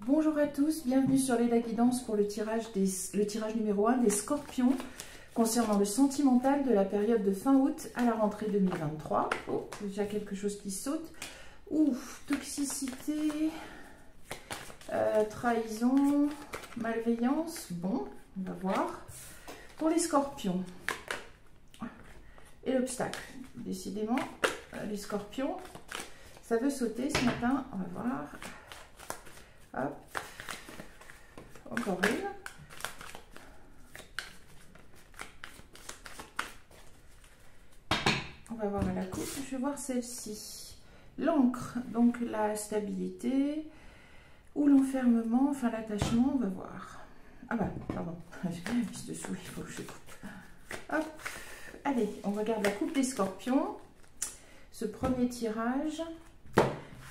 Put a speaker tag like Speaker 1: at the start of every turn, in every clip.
Speaker 1: Bonjour à tous, bienvenue sur Léla Guidance pour le tirage numéro 1 des Scorpions concernant le sentimental de la période de fin août à la rentrée 2023. Oh, déjà quelque chose qui saute. Ouf, toxicité, trahison, malveillance. Bon, on va voir. Pour les Scorpions. Et l'obstacle. Décidément, les Scorpions, ça veut sauter ce matin. On va voir. Hop. Encore une. On va voir à la coupe. Je vais voir celle-ci. L'encre, donc la stabilité ou l'enfermement, enfin l'attachement, on va voir. Ah bah, pardon, j'ai mis dessous, il faut que je coupe. Hop. Allez, on regarde la coupe des Scorpions. Ce premier tirage.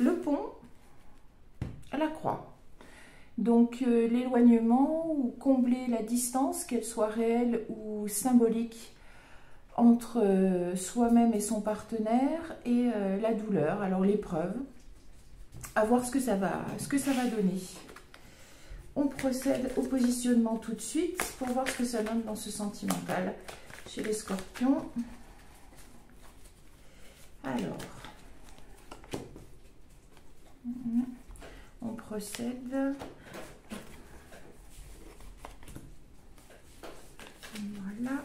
Speaker 1: Le pont. La croix. Donc l'éloignement ou combler la distance, qu'elle soit réelle ou symbolique, entre soi-même et son partenaire, et la douleur, alors l'épreuve, à voir ce que ça va donner. On procède au positionnement tout de suite pour voir ce que ça donne dans ce sentimental chez les Scorpions. Alors, on procède. Voilà.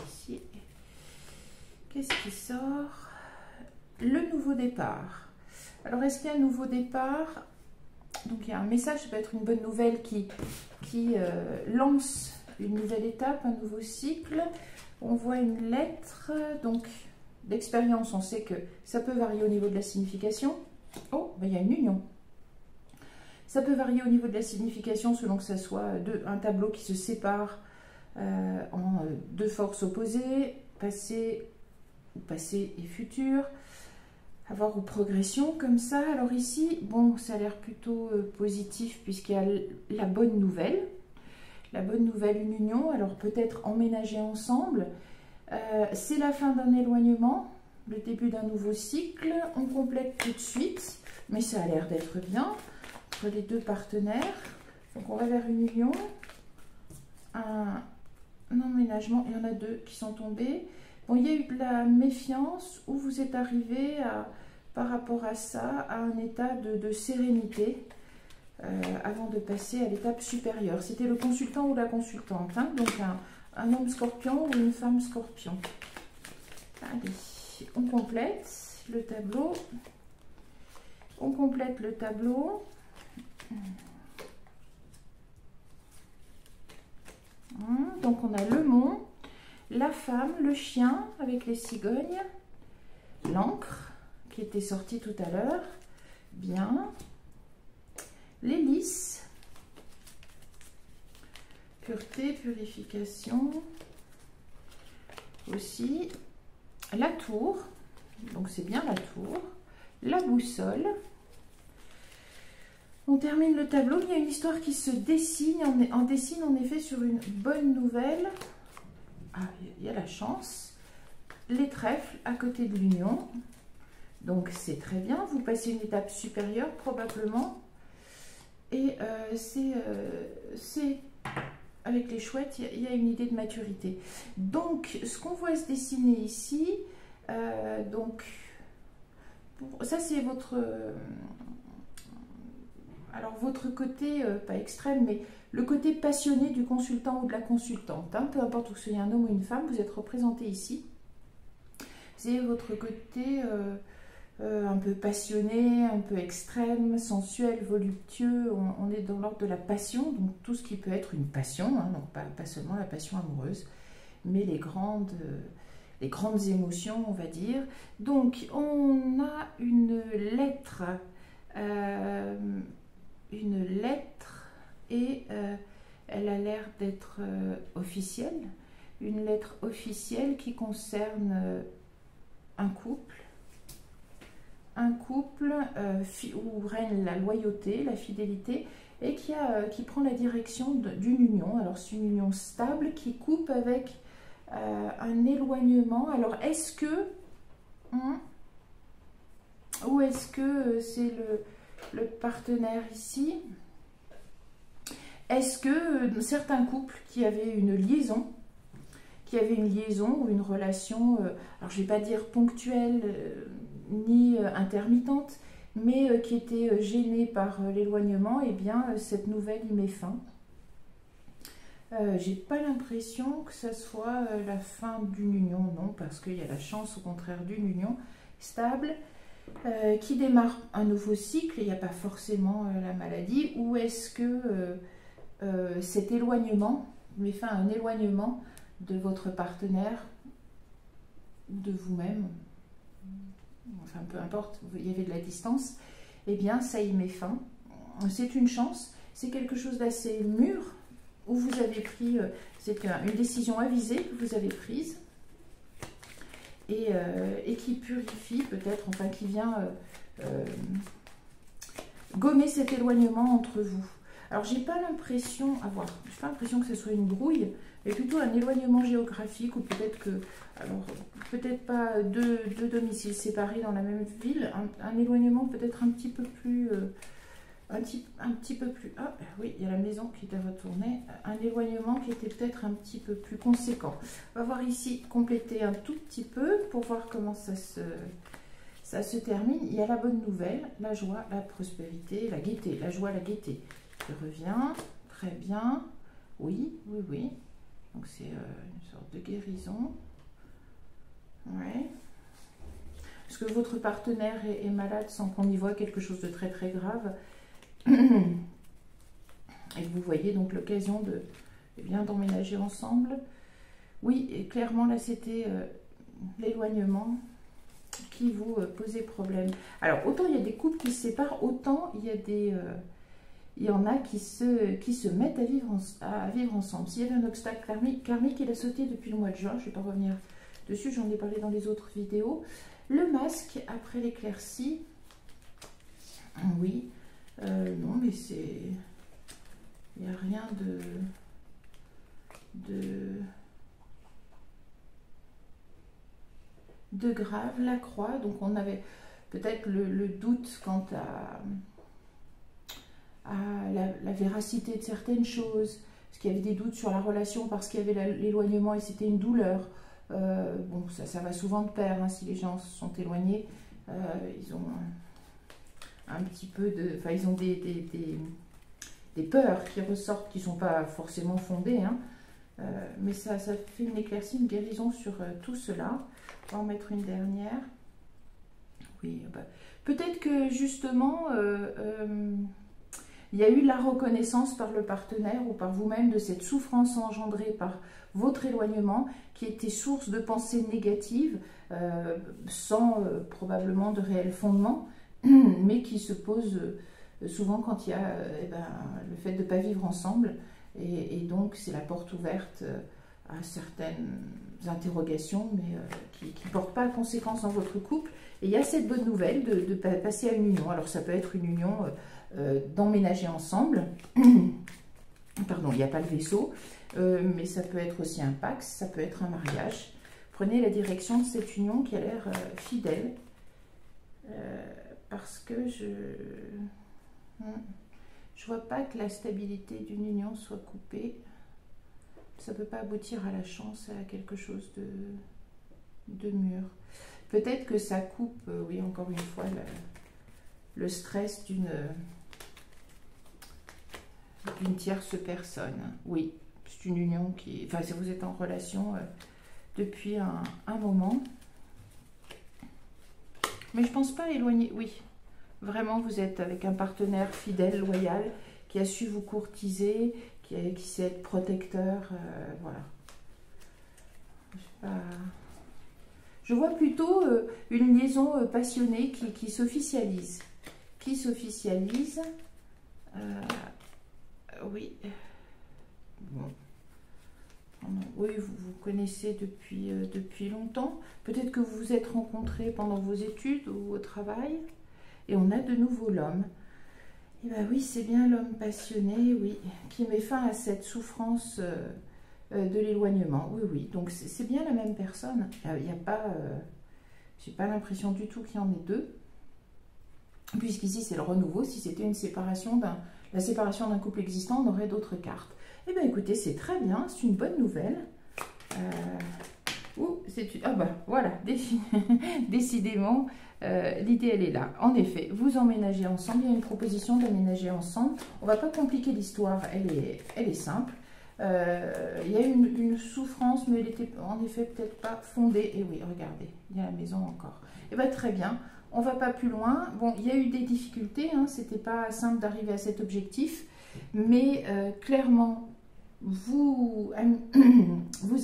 Speaker 1: Ici. Qu'est-ce qui sort? Le nouveau départ. Alors, est-ce qu'il y a un nouveau départ? Donc, il y a un message, ça peut être une bonne nouvelle qui lance une nouvelle étape, un nouveau cycle. On voit une lettre, donc d'expérience, on sait que ça peut varier au niveau de la signification. Oh, ben, il y a une union. Ça peut varier au niveau de la signification selon que ça soit un tableau qui se sépare en deux forces opposées, passé et futur, avoir ou progression comme ça. Alors ici, bon, ça a l'air plutôt positif puisqu'il y a la bonne nouvelle. La bonne nouvelle, une union, alors peut-être emménager ensemble. C'est la fin d'un éloignement, le début d'un nouveau cycle. On complète tout de suite, mais ça a l'air d'être bien entre les deux partenaires. Donc on va vers une union, un emménagement. Il y en a deux qui sont tombés. Bon, il y a eu de la méfiance où vous êtes arrivé par rapport à ça à un état de sérénité. Avant de passer à l'étape supérieure. C'était le consultant ou la consultante, hein, donc un homme scorpion ou une femme scorpion. Allez, on complète le tableau. On complète le tableau. Donc on a le mont, la femme, le chien avec les cigognes, l'encre qui était sortie tout à l'heure. Bien. L'hélice, pureté, purification, aussi la tour, donc c'est bien la tour, la boussole. On termine le tableau, il y a une histoire qui se dessine, on dessine en effet sur une bonne nouvelle. Ah, il y a la chance, les trèfles à côté de l'union, donc c'est très bien, vous passez une étape supérieure probablement. Et c'est avec les chouettes, il y a une idée de maturité. Donc, ce qu'on voit se dessiner ici, donc, ça c'est votre côté, pas extrême, mais le côté passionné du consultant ou de la consultante. Hein, peu importe que ce soit un homme ou une femme, vous êtes représenté ici. C'est votre côté un peu passionné, un peu extrême, sensuel, voluptueux. On est dans l'ordre de la passion, donc tout ce qui peut être une passion, hein, donc pas seulement la passion amoureuse, mais les grandes émotions, on va dire. Donc on a une lettre et elle a l'air d'être officielle, une lettre officielle qui concerne un couple où règne la loyauté, la fidélité, et qui prend la direction d'une union. Alors c'est une union stable qui coupe avec un éloignement. Alors est-ce que ou est-ce que c'est le partenaire ici? Est-ce que certains couples qui avaient une liaison, ou une relation, alors je ne vais pas dire ponctuelle ni intermittente, mais qui était gênée par l'éloignement, eh bien cette nouvelle y met fin. J'ai pas l'impression que ça soit la fin d'une union, non, parce qu'il y a la chance au contraire d'une union stable qui démarre un nouveau cycle. Il n'y a pas forcément la maladie. Ou est-ce que cet éloignement met fin à un éloignement de votre partenaire, de vous-même, enfin peu importe, il y avait de la distance, eh bien ça y met fin. C'est une chance, c'est quelque chose d'assez mûr, où vous avez pris, c'est une décision avisée que vous avez prise, et qui purifie peut-être, enfin qui vient gommer cet éloignement entre vous. Alors j'ai pas l'impression que ce soit une brouille, mais plutôt un éloignement géographique, ou peut-être que, alors peut-être pas deux domiciles séparés dans la même ville, un éloignement peut-être un petit peu plus, ah oui, il y a la maison qui est à retourner, un éloignement qui était peut-être un petit peu plus conséquent. On va voir ici, compléter un tout petit peu pour voir comment ça se termine. Il y a la bonne nouvelle, la joie, la prospérité, la gaieté, la joie, la gaieté qui revient, très bien, oui. Donc c'est une sorte de guérison. Ouais. Est-ce que votre partenaire est malade sans qu'on y voit quelque chose de très très grave? Et vous voyez donc l'occasion d'emménager ensemble. Oui, et clairement là c'était l'éloignement qui vous posait problème. Alors autant il y a des couples qui se séparent, autant il y en a qui se mettent à vivre ensemble. S'il y avait un obstacle karmique, il a sauté depuis le mois de juin. Je ne vais pas revenir dessus, j'en ai parlé dans les autres vidéos. Le masque après l'éclaircie. Oui. Non, mais c'est... Il n'y a rien de grave. La croix, donc on avait peut-être le doute quant à la véracité de certaines choses, parce qu'il y avait des doutes sur la relation, parce qu'il y avait l'éloignement et c'était une douleur. Bon, ça va souvent de pair, hein, si les gens se sont éloignés, ils ont un petit peu de... Enfin, ils ont des peurs qui ressortent, qui ne sont pas forcément fondées, hein, mais ça fait une éclaircie, une guérison sur tout cela. On va en mettre une dernière. Oui, bah, peut-être que justement, il y a eu la reconnaissance par le partenaire ou par vous-même de cette souffrance engendrée par votre éloignement qui était source de pensées négatives sans probablement de réel fondement, mais qui se pose souvent quand il y a le fait de ne pas vivre ensemble. Et donc c'est la porte ouverte à certaines interrogations, mais qui ne portent pas conséquence dans votre couple. Et il y a cette bonne nouvelle de passer à une union. Alors ça peut être une union d'emménager ensemble. Pardon, il n'y a pas le vaisseau, mais ça peut être aussi un pax, ça peut être un mariage. Prenez la direction de cette union qui a l'air fidèle, parce que je vois pas que la stabilité d'une union soit coupée. Ça ne peut pas aboutir à la chance, à quelque chose de mûr. Peut-être que ça coupe, oui, encore une fois, le stress d'une tierce personne. Oui, c'est une union qui... Enfin, si vous êtes en relation depuis un moment. Mais je pense pas éloigner... Oui, vraiment, vous êtes avec un partenaire fidèle, loyal, qui a su vous courtiser, qui sait être protecteur, voilà. Je vois plutôt une liaison passionnée qui s'officialise. Qui s'officialise. Oui. Bon. Oui, vous connaissez depuis longtemps. Peut-être que vous vous êtes rencontrés pendant vos études ou au travail. Et on a de nouveau l'homme. Et bien oui, c'est bien l'homme passionné, oui, qui met fin à cette souffrance de l'éloignement. Oui, oui, donc c'est bien la même personne. Il n'y a pas, j'ai pas l'impression du tout qu'il y en ait deux. Puisqu'ici c'est le renouveau. Si c'était une séparation la séparation d'un couple existant, on aurait d'autres cartes. Eh bien écoutez, c'est très bien, c'est une bonne nouvelle. Ah bah voilà, décidément, l'idée elle est là. En effet, vous emménagez ensemble, il y a une proposition d'aménager ensemble. On ne va pas compliquer l'histoire, elle est simple. Il y a une souffrance, mais elle était en effet peut-être pas fondée. Et oui, regardez, il y a la maison encore. Et bien très bien, on ne va pas plus loin. Bon, il y a eu des difficultés, hein, c'était pas simple d'arriver à cet objectif, mais clairement, vous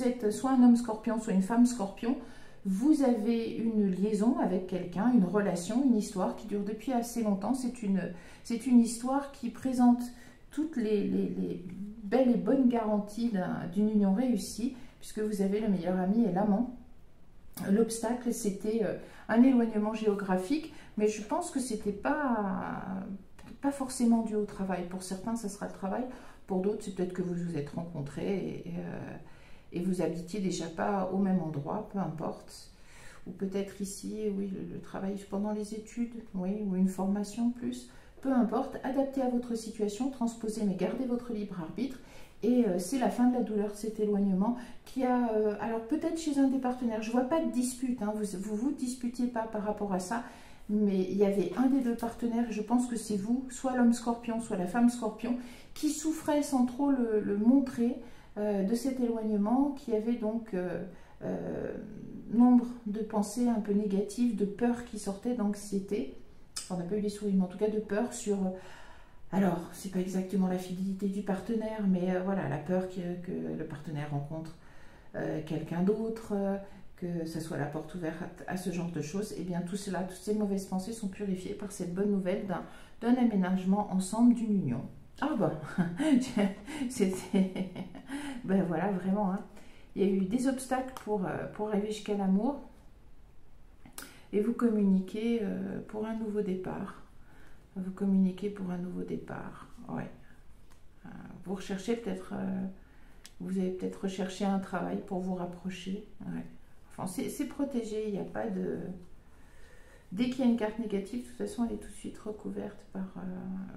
Speaker 1: êtes soit un homme scorpion, soit une femme scorpion. Vous avez une liaison avec quelqu'un, une relation, une histoire qui dure depuis assez longtemps. C'est une histoire qui présente toutes les belles et bonnes garanties d'une union réussie, puisque vous avez le meilleur ami et l'amant. L'obstacle, c'était un éloignement géographique, mais je pense que c'était pas forcément dû au travail. Pour certains, ça sera le travail. Pour d'autres, c'est peut-être que vous vous êtes rencontrés et vous habitiez déjà pas au même endroit, peu importe. Ou peut-être ici, oui, le travail pendant les études, oui, ou une formation plus. Peu importe, adaptez à votre situation, transposez, mais gardez votre libre arbitre. Et c'est la fin de la douleur de cet éloignement qui a... alors peut-être chez un des partenaires, je ne vois pas de dispute, hein, vous disputiez pas par rapport à ça, mais il y avait un des deux partenaires, je pense que c'est vous, soit l'homme scorpion, soit la femme scorpion, qui souffrait sans trop le montrer de cet éloignement, qui avait donc nombre de pensées un peu négatives, de peur qui sortaient, d'anxiété. On n'a pas eu des sourires, mais en tout cas de peur sur... alors, c'est pas exactement la fidélité du partenaire, mais voilà, la peur que le partenaire rencontre quelqu'un d'autre, que ça soit la porte ouverte à ce genre de choses. Et bien tout cela, toutes ces mauvaises pensées sont purifiées par cette bonne nouvelle d'un aménagement ensemble, d'une union. Ah bon, c'était... ben voilà, vraiment, hein. Il y a eu des obstacles pour arriver jusqu'à l'amour. Et vous communiquez pour un nouveau départ. Vous communiquez pour un nouveau départ. Ouais. Vous recherchez peut-être... vous avez peut-être recherché un travail pour vous rapprocher. Ouais. Enfin, c'est protégé. Il n'y a pas de... Dès qu'il y a une carte négative, de toute façon, elle est tout de suite recouverte par...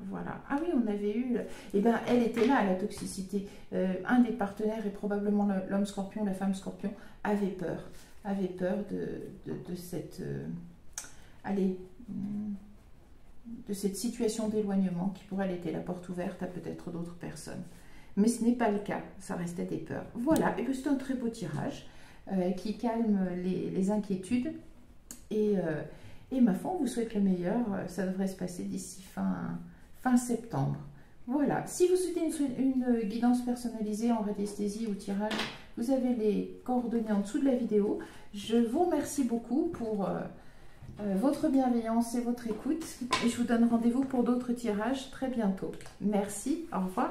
Speaker 1: voilà. Ah oui, on avait eu... Eh bien, elle était là, la toxicité. Un des partenaires, et probablement l'homme scorpion, la femme scorpion, avait peur. Avait peur de cette... allez... de cette situation d'éloignement qui pourrait laisser la porte ouverte à peut-être d'autres personnes. Mais ce n'est pas le cas, ça restait des peurs. Voilà, et c'est un très beau tirage qui calme les inquiétudes. Et ma foi, on vous souhaite le meilleur. Ça devrait se passer d'ici fin septembre. Voilà, si vous souhaitez une guidance personnalisée en radiesthésie ou tirage, vous avez les coordonnées en dessous de la vidéo. Je vous remercie beaucoup pour... votre bienveillance et votre écoute. Et je vous donne rendez-vous pour d'autres tirages très bientôt. Merci, au revoir.